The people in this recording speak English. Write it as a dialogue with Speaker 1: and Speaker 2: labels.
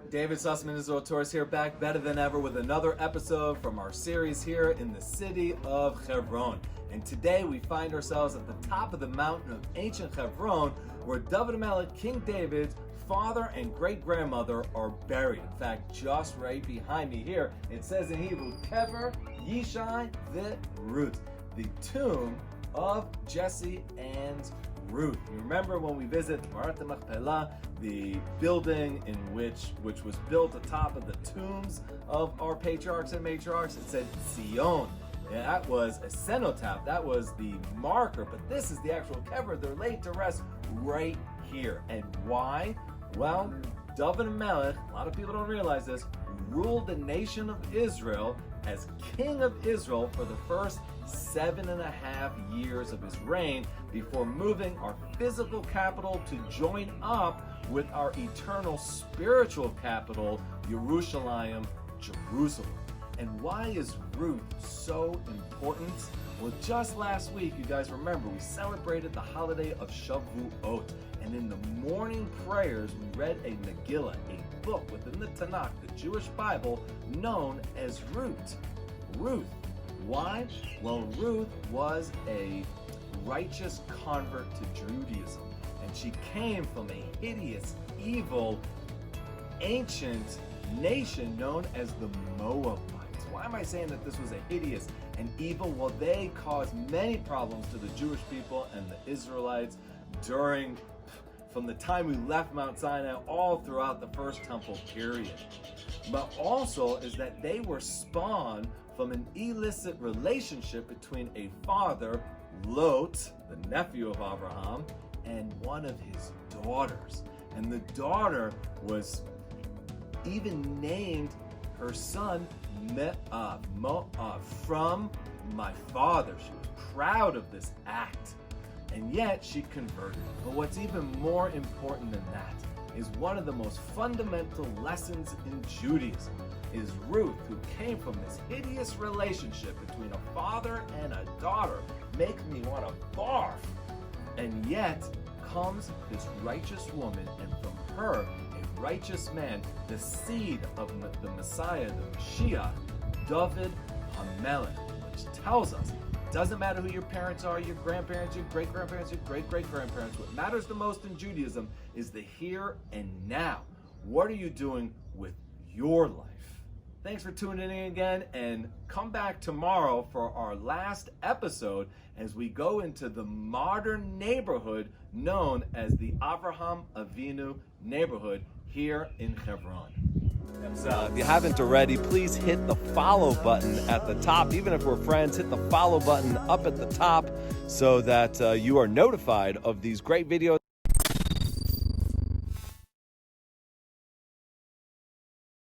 Speaker 1: David Sussman, Israel Torres here, back better than ever with another episode from our series here in the city of Hebron. And today we find ourselves at the top of the mountain of ancient Hebron, where David Melech, King David's father and great-grandmother are buried. In fact, just right behind me here, it says in Hebrew, Kever Yishai Ruth, the tomb of Jesse and Ruth. You remember when we visit Marat Machpelah, the building in which was built atop of the tombs of our patriarchs and matriarchs? It said Zion. Yeah, that was a cenotaph. That was the marker. But this is the actual kever. They're laid to rest right here. And why? Well, David Melech, a lot of people don't realize this, ruled the nation of Israel as king of Israel for the first 7.5 years of his reign before moving our physical capital to join up with our eternal spiritual capital, Jerusalem. And why is Ruth so important? Well, just last week, you guys remember, we celebrated the holiday of Shavuot. And in the morning prayers, we read a Megillah, a book within the Tanakh, the Jewish Bible, known as Ruth. Ruth. Why? Well, Ruth was a righteous convert to Judaism. And she came from a hideous, evil, ancient nation known as the Moabites. Why am I saying that this was a hideous and evil? Well, they caused many problems to the Jewish people and the Israelites from the time we left Mount Sinai all throughout the First Temple period. But also is that they were spawned from an illicit relationship between a father, Lot, the nephew of Abraham, and one of his daughters. And the daughter was even named her son from my father. She was proud of this act, and yet she converted. But what's even more important than that is one of the most fundamental lessons in Judaism is Ruth, who came from this hideous relationship between a father and a daughter, makes me want to barf. And yet comes this righteous woman, and from her, a righteous man, the seed of the Messiah, the Mashiach, David HaMelech, which tells us it doesn't matter who your parents are, your grandparents, your great-grandparents, your great-great-grandparents. What matters the most in Judaism is the here and now. What are you doing with your life? Thanks for tuning in again, and come back tomorrow for our last episode as we go into the modern neighborhood known as the Avraham Avinu neighborhood here in Hebron. If you haven't already, please hit the follow button at the top. Even if we're friends, hit the follow button up at the top so that you are notified of these great videos.